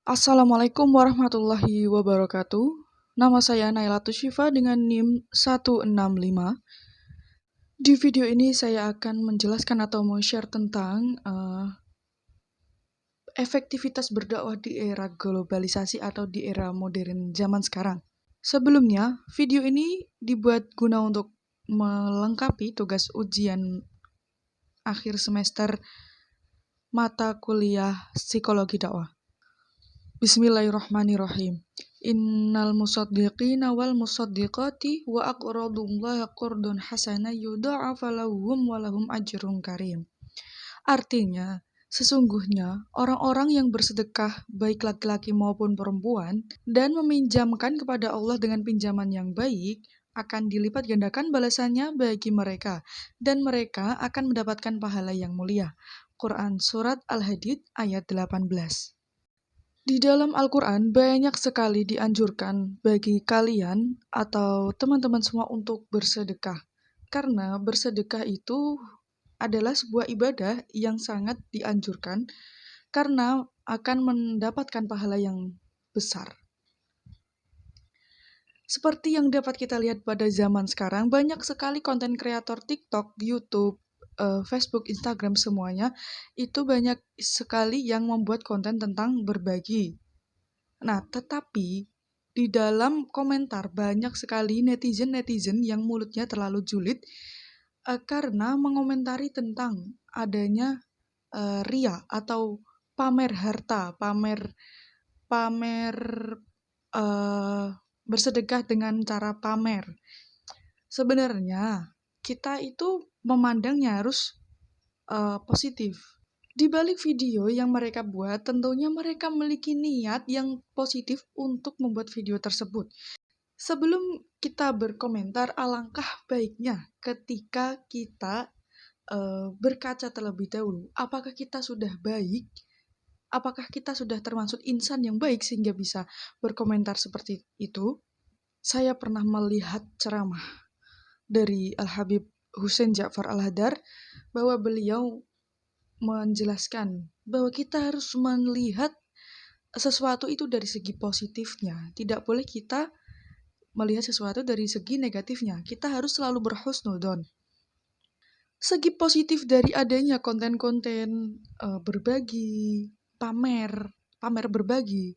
Assalamualaikum warahmatullahi wabarakatuh. Nama saya Nailatus Syifa dengan NIM 165. Di video ini saya akan menjelaskan atau share tentang efektivitas berdakwah di era globalisasi atau di era modern zaman sekarang. Sebelumnya, video ini dibuat guna untuk melengkapi tugas ujian akhir semester mata kuliah psikologi dakwah. Bismillahirrahmanirrahim. Innal musaddiqina wal musaddiqati wa aqradullaha qardun hasana yudha'afa lahum wa lahum ajrun karim. Artinya, sesungguhnya orang-orang yang bersedekah baik laki-laki maupun perempuan dan meminjamkan kepada Allah dengan pinjaman yang baik akan dilipat gandakan balasannya bagi mereka dan mereka akan mendapatkan pahala yang mulia. Quran Surat Al-Hadid ayat 18. Di dalam Al-Quran banyak sekali dianjurkan bagi kalian atau teman-teman semua untuk bersedekah. Karena bersedekah itu adalah sebuah ibadah yang sangat dianjurkan karena akan mendapatkan pahala yang besar. Seperti yang dapat kita lihat pada zaman sekarang, banyak sekali konten kreator TikTok, YouTube, Facebook, Instagram semuanya, itu banyak sekali yang membuat konten tentang berbagi. Nah, tetapi di dalam komentar banyak sekali netizen-netizen yang mulutnya terlalu julid karena mengomentari tentang adanya ria atau pamer harta, pamer bersedekah dengan cara pamer. Sebenarnya kita itu memandangnya harus positif. Di balik video yang mereka buat, tentunya mereka memiliki niat yang positif untuk membuat video tersebut. Sebelum kita berkomentar, alangkah baiknya ketika kita berkaca terlebih dahulu. Apakah kita sudah baik? Apakah kita sudah termasuk insan yang baik sehingga bisa berkomentar seperti itu? Saya pernah melihat ceramah dari Al-Habib Husain Ja'far Al-Hadar bahwa beliau menjelaskan bahwa kita harus melihat sesuatu itu dari segi positifnya. Tidak boleh kita melihat sesuatu dari segi negatifnya. Kita harus selalu berhusnudon. Segi positif dari adanya konten-konten berbagi, pamer berbagi,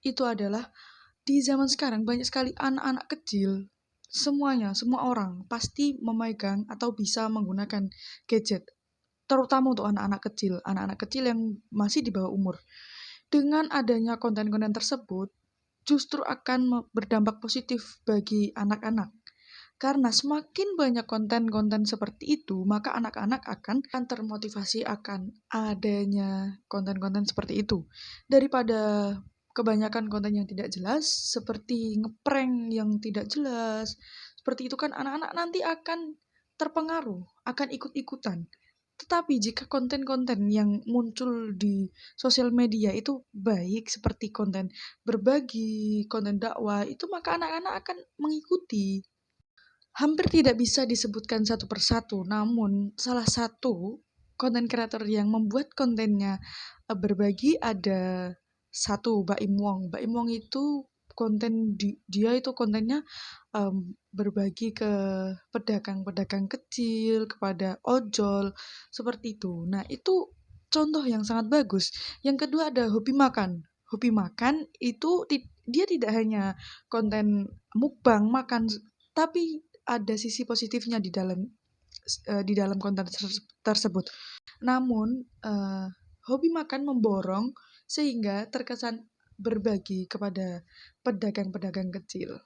itu adalah di zaman sekarang banyak sekali anak-anak kecil, semua orang pasti memegang atau bisa menggunakan gadget. Terutama untuk anak-anak kecil yang masih di bawah umur. Dengan adanya konten-konten tersebut, justru akan berdampak positif bagi anak-anak. Karena semakin banyak konten-konten seperti itu, maka anak-anak akan termotivasi akan adanya konten-konten seperti itu. Daripada kebanyakan konten yang tidak jelas, seperti ngeprank yang tidak jelas, seperti itu kan anak-anak nanti akan terpengaruh, akan ikut-ikutan. Tetapi jika konten-konten yang muncul di sosial media itu baik, seperti konten berbagi, konten dakwah, itu maka anak-anak akan mengikuti. Hampir tidak bisa disebutkan satu persatu, namun salah satu konten kreator yang membuat kontennya berbagi ada satu, Baim Wong. Baim Wong itu dia itu kontennya berbagi ke pedagang-pedagang kecil, kepada ojol, seperti itu. Nah, itu contoh yang sangat bagus. Yang kedua ada hobi makan. Hobi makan itu dia tidak hanya konten mukbang makan, tapi ada sisi positifnya di dalam konten tersebut. Namun, hobi makan memborong sehingga terkesan berbagi kepada pedagang-pedagang kecil.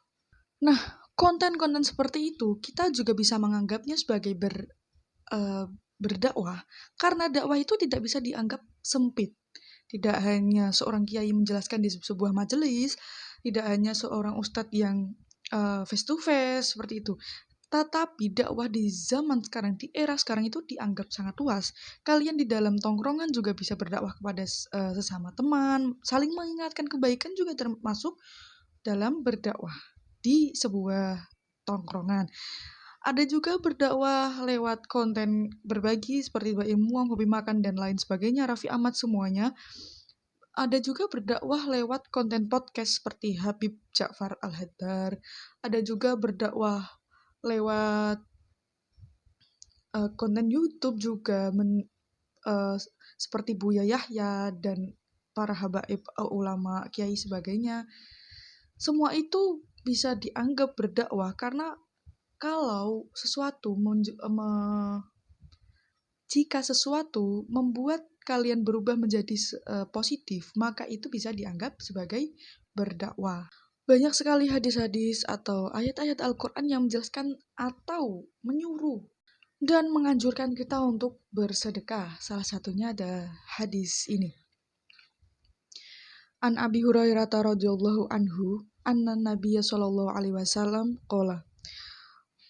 Nah, konten-konten seperti itu kita juga bisa menganggapnya sebagai berdakwah, karena dakwah itu tidak bisa dianggap sempit. Tidak hanya seorang kiai menjelaskan di sebuah majelis, tidak hanya seorang ustadz yang face to face seperti itu. Tetapi dakwah di zaman sekarang, di era sekarang itu dianggap sangat luas. Kalian di dalam tongkrongan juga bisa berdakwah kepada sesama teman, saling mengingatkan kebaikan juga termasuk dalam berdakwah di sebuah tongkrongan. Ada juga berdakwah lewat konten berbagi seperti Baim Wong, hobi makan dan lain sebagainya, Raffi Ahmad semuanya. Ada juga berdakwah lewat konten podcast seperti Habib Ja'far Al-Haddad. Ada juga berdakwah lewat konten YouTube juga seperti Buya Yahya dan para habaib ulama, kiai sebagainya. Semua itu bisa dianggap berdakwah karena kalau jika sesuatu membuat kalian berubah menjadi positif, maka itu bisa dianggap sebagai berdakwah. Banyak sekali hadis-hadis atau ayat-ayat Al-Quran yang menjelaskan atau menyuruh dan menganjurkan kita untuk bersedekah. Salah satunya ada hadis ini. An Abi Hurairah radhiyallahu anhu, anna Nabiyya sallallahu alaihi wasallam qala,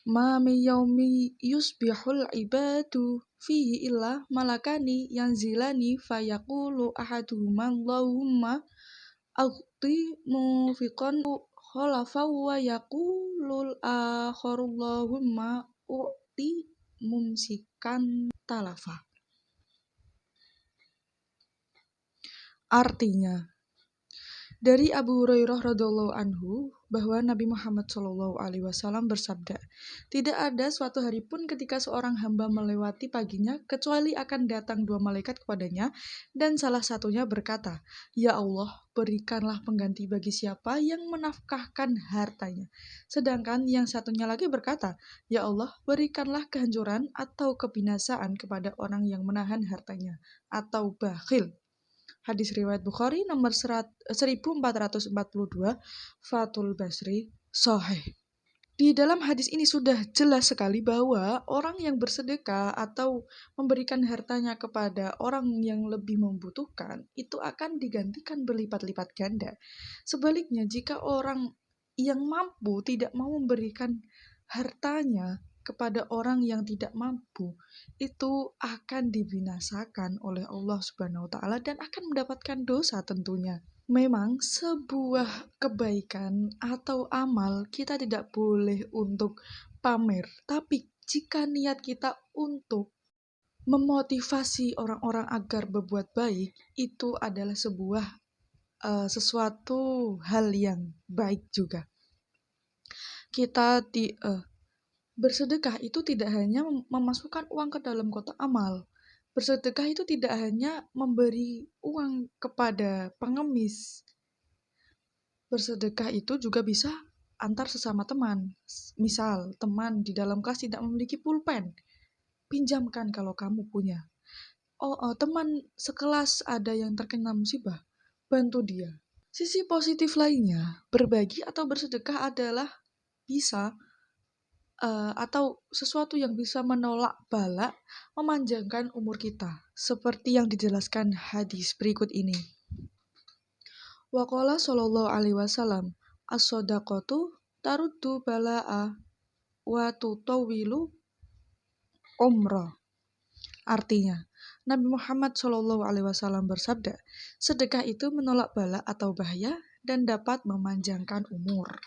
"Ma min yaumi yusbihul ibadu fihi illa malakani yanzilani fayaqulu ahaduhuma Allahumma aghti mufiqan khalafa wa yaqulul akharu Allahumma u'ti mumsikan talafa." Artinya, dari Abu Hurairah radhiallahu anhu bahwa Nabi Muhammad SAW bersabda, tidak ada suatu hari pun ketika seorang hamba melewati paginya kecuali akan datang dua malaikat kepadanya dan salah satunya berkata, "Ya Allah, berikanlah pengganti bagi siapa yang menafkahkan hartanya." Sedangkan yang satunya lagi berkata, "Ya Allah, berikanlah kehancuran atau kebinasaan kepada orang yang menahan hartanya atau bakhil." Hadis riwayat Bukhari nomor 1442, Fathul Basri, Sahih. Di dalam hadis ini sudah jelas sekali bahwa orang yang bersedekah atau memberikan hartanya kepada orang yang lebih membutuhkan itu akan digantikan berlipat-lipat ganda. Sebaliknya, jika orang yang mampu tidak mau memberikan hartanya kepada orang yang tidak mampu, itu akan dibinasakan oleh Allah Subhanahu wa taala dan akan mendapatkan dosa tentunya. Memang sebuah kebaikan atau amal kita tidak boleh untuk pamer, tapi jika niat kita untuk memotivasi orang-orang agar berbuat baik, itu adalah sebuah sesuatu hal yang baik juga. Kita bersedekah itu tidak hanya memasukkan uang ke dalam kotak amal. Bersedekah itu tidak hanya memberi uang kepada pengemis. Bersedekah itu juga bisa antar sesama teman. Misal, teman di dalam kelas tidak memiliki pulpen, pinjamkan kalau kamu punya. Teman sekelas ada yang terkena musibah, bantu dia. Sisi positif lainnya, berbagi atau bersedekah adalah bisa atau sesuatu yang bisa menolak bala, memanjangkan umur kita, seperti yang dijelaskan hadis berikut ini. Waqala sallallahu alaihi wasallam, as-shadaqatu taruddu bala'a wa tutawwilu umrah. Artinya, Nabi Muhammad sallallahu alaihi wasallam bersabda, sedekah itu menolak bala atau bahaya dan dapat memanjangkan umur.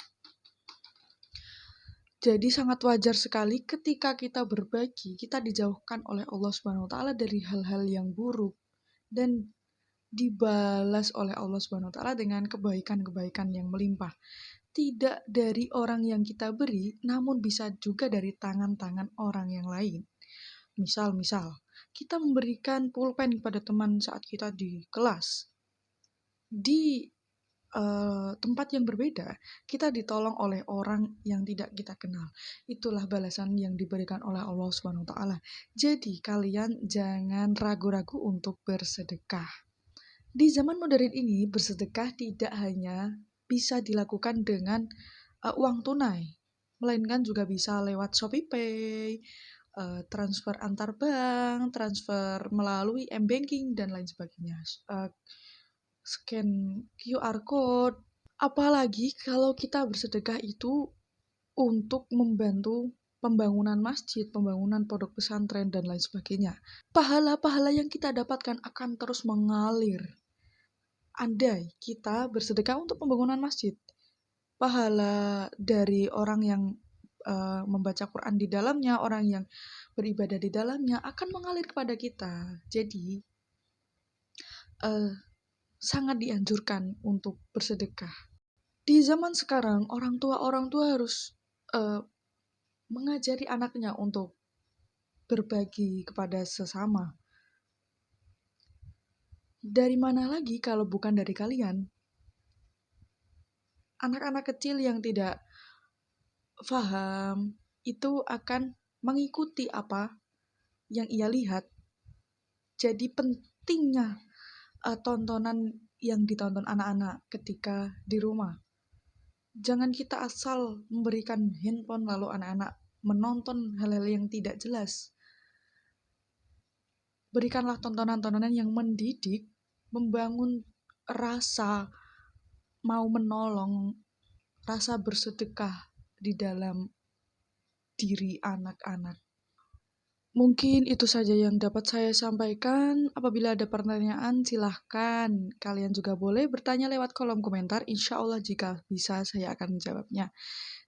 Jadi sangat wajar sekali ketika kita berbagi, kita dijauhkan oleh Allah Subhanahu wa taala dari hal-hal yang buruk dan dibalas oleh Allah Subhanahu wa taala dengan kebaikan-kebaikan yang melimpah. Tidak dari orang yang kita beri, namun bisa juga dari tangan-tangan orang yang lain. Misal, kita memberikan pulpen kepada teman saat kita di kelas. Di tempat yang berbeda, kita ditolong oleh orang yang tidak kita kenal. Itulah balasan yang diberikan oleh Allah Subhanahu wa taala. Jadi, kalian jangan ragu-ragu untuk bersedekah. Di zaman modern ini, bersedekah tidak hanya bisa dilakukan dengan uang tunai, melainkan juga bisa lewat ShopeePay, transfer antar bank, transfer melalui M-Banking, dan lain sebagainya. Scan QR code. Apalagi kalau kita bersedekah itu untuk membantu pembangunan masjid, pembangunan pondok pesantren, dan lain sebagainya. Pahala-pahala yang kita dapatkan akan terus mengalir. Andai kita bersedekah untuk pembangunan masjid, pahala dari orang yang membaca Quran di dalamnya, orang yang beribadah di dalamnya akan mengalir kepada kita. Jadi, sangat dianjurkan untuk bersedekah. Di zaman sekarang, orang tua harus mengajari anaknya untuk berbagi kepada sesama. Dari mana lagi kalau bukan dari kalian? Anak-anak kecil yang tidak paham itu akan mengikuti apa yang ia lihat. Jadi pentingnya tontonan yang ditonton anak-anak ketika di rumah. Jangan kita asal memberikan handphone lalu anak-anak menonton hal-hal yang tidak jelas. Berikanlah tontonan-tontonan yang mendidik, membangun rasa mau menolong, rasa bersedekah di dalam diri anak-anak. Mungkin itu saja yang dapat saya sampaikan. Apabila ada pertanyaan, silahkan. Kalian juga boleh bertanya lewat kolom komentar. Insya Allah jika bisa, saya akan menjawabnya.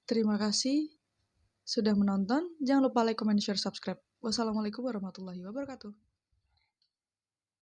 Terima kasih sudah menonton. Jangan lupa like, comment, share, subscribe. Wassalamualaikum warahmatullahi wabarakatuh.